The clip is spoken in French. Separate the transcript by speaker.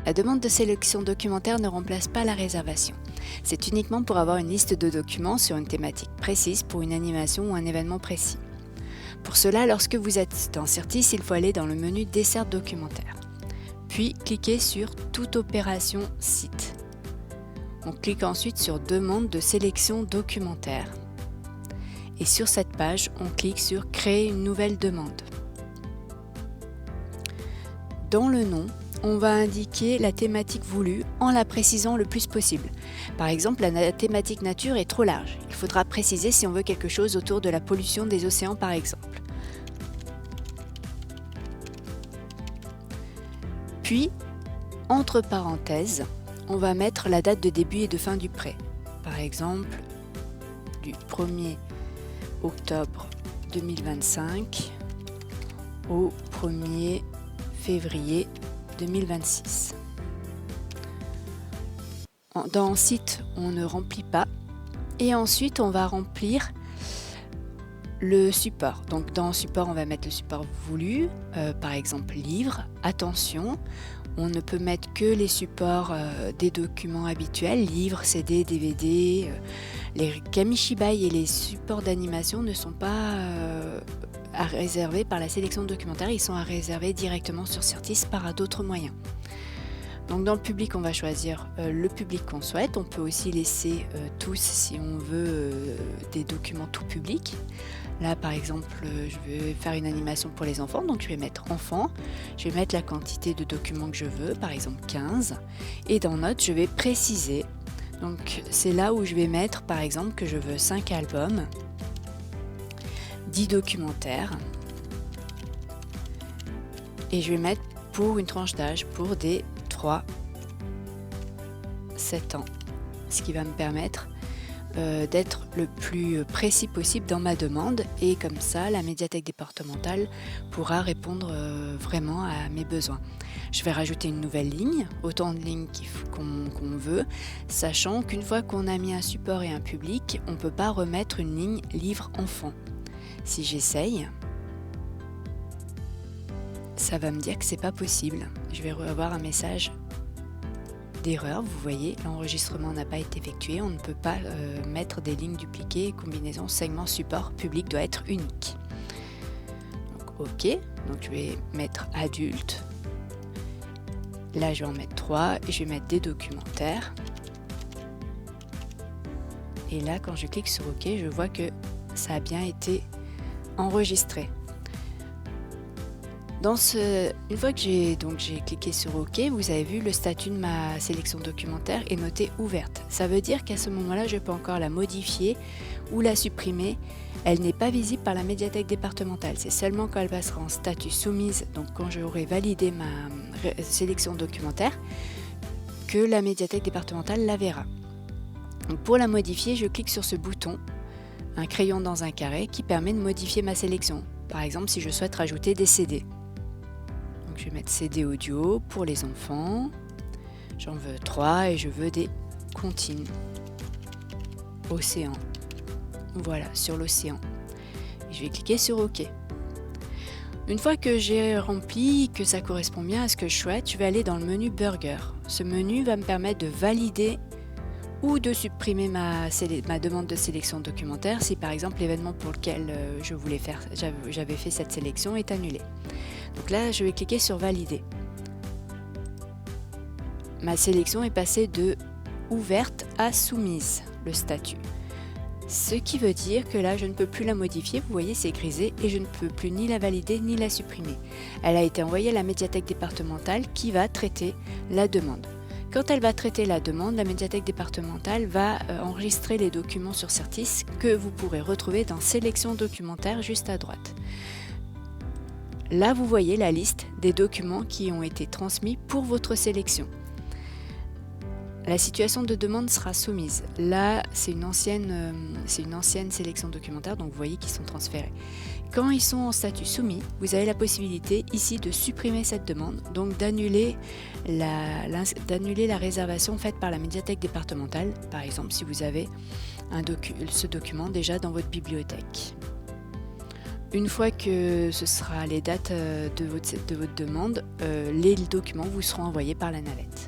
Speaker 1: La demande de sélection documentaire ne remplace pas la réservation. C'est uniquement pour avoir une liste de documents sur une thématique précise pour une animation ou un événement précis. Pour cela, lorsque vous êtes dans Certis, il faut aller dans le menu Desserte documentaire. Puis, cliquez sur Toute opération site. On clique ensuite sur Demande de sélection documentaire. Et sur cette page, on clique sur Créer une nouvelle demande. Dans le nom, on va indiquer la thématique voulue en la précisant le plus possible. Par exemple, la thématique nature est trop large. Il faudra préciser si on veut quelque chose autour de la pollution des océans par exemple. Puis, entre parenthèses, on va mettre la date de début et de fin du prêt. Par exemple, du 1er octobre 2025 au 1er février 2026. Dans site, on ne remplit pas et ensuite on va remplir le support. Donc dans support, on va mettre le support voulu, par exemple livre. Attention, on ne peut mettre que les supports des documents habituels, livres, CD, DVD. Les Kamishibai et les supports d'animation ne sont pas à réserver par la sélection documentaire, ils sont à réserver directement sur Certis par d'autres moyens. Donc dans le public, on va choisir le public qu'on souhaite. On peut aussi laisser tous si on veut des documents tout public. Là par exemple, je vais faire une animation pour les enfants, donc je vais mettre enfants. Je vais mettre la quantité de documents que je veux, par exemple 15. Et dans notes, je vais préciser. Donc c'est là où je vais mettre par exemple que je veux 5 albums, 10 documentaires. Et je vais mettre pour une tranche d'âge pour des 3-7 ans, ce qui va me permettre d'être le plus précis possible dans ma demande et comme ça la médiathèque départementale pourra répondre vraiment à mes besoins. Je vais rajouter une nouvelle ligne, autant de lignes qu'on veut, sachant qu'une fois qu'on a mis un support et un public, on ne peut pas remettre une ligne livre enfant. Si j'essaye, ça va me dire que c'est pas possible. Je vais avoir un message d'erreur. Vous voyez, l'enregistrement n'a pas été effectué. On ne peut pas mettre des lignes dupliquées. Combinaison segment support public doit être unique. Donc, OK. Donc je vais mettre adulte. Là, je vais en mettre 3 et je vais mettre des documentaires. Et là, quand je clique sur OK, je vois que ça a bien été enregistré. Une fois que j'ai cliqué sur OK, vous avez vu le statut de ma sélection documentaire est noté ouverte. Ça veut dire qu'à ce moment-là, je peux encore la modifier ou la supprimer. Elle n'est pas visible par la médiathèque départementale. C'est seulement quand elle passera en statut soumise, donc quand j'aurai validé ma sélection documentaire, que la médiathèque départementale la verra. Donc pour la modifier, je clique sur ce bouton, un crayon dans un carré, qui permet de modifier ma sélection. Par exemple, si je souhaite rajouter des CD. Donc je vais mettre CD audio pour les enfants. J'en veux 3 et je veux des comptines. Océan. Voilà, sur l'océan. Et je vais cliquer sur OK. Une fois que j'ai rempli, que ça correspond bien à ce que je souhaite, je vais aller dans le menu Burger. Ce menu va me permettre de valider ou de supprimer ma demande de sélection documentaire si par exemple l'événement pour lequel j'avais fait cette sélection est annulé. Donc là, je vais cliquer sur Valider. Ma sélection est passée de ouverte à soumise, le statut. Ce qui veut dire que là, je ne peux plus la modifier, vous voyez, c'est grisé, et je ne peux plus ni la valider ni la supprimer. Elle a été envoyée à la médiathèque départementale qui va traiter la demande. Quand elle va traiter la demande, la médiathèque départementale va enregistrer les documents sur Certis que vous pourrez retrouver dans Sélection documentaire juste à droite. Là, vous voyez la liste des documents qui ont été transmis pour votre sélection. La situation de demande sera soumise. Là, c'est une ancienne sélection documentaire, donc vous voyez qu'ils sont transférés. Quand ils sont en statut soumis, vous avez la possibilité ici de supprimer cette demande, donc d'annuler la réservation faite par la médiathèque départementale, par exemple si vous avez ce document déjà dans votre bibliothèque. Une fois que ce sera les dates de votre demande, les documents vous seront envoyés par la navette.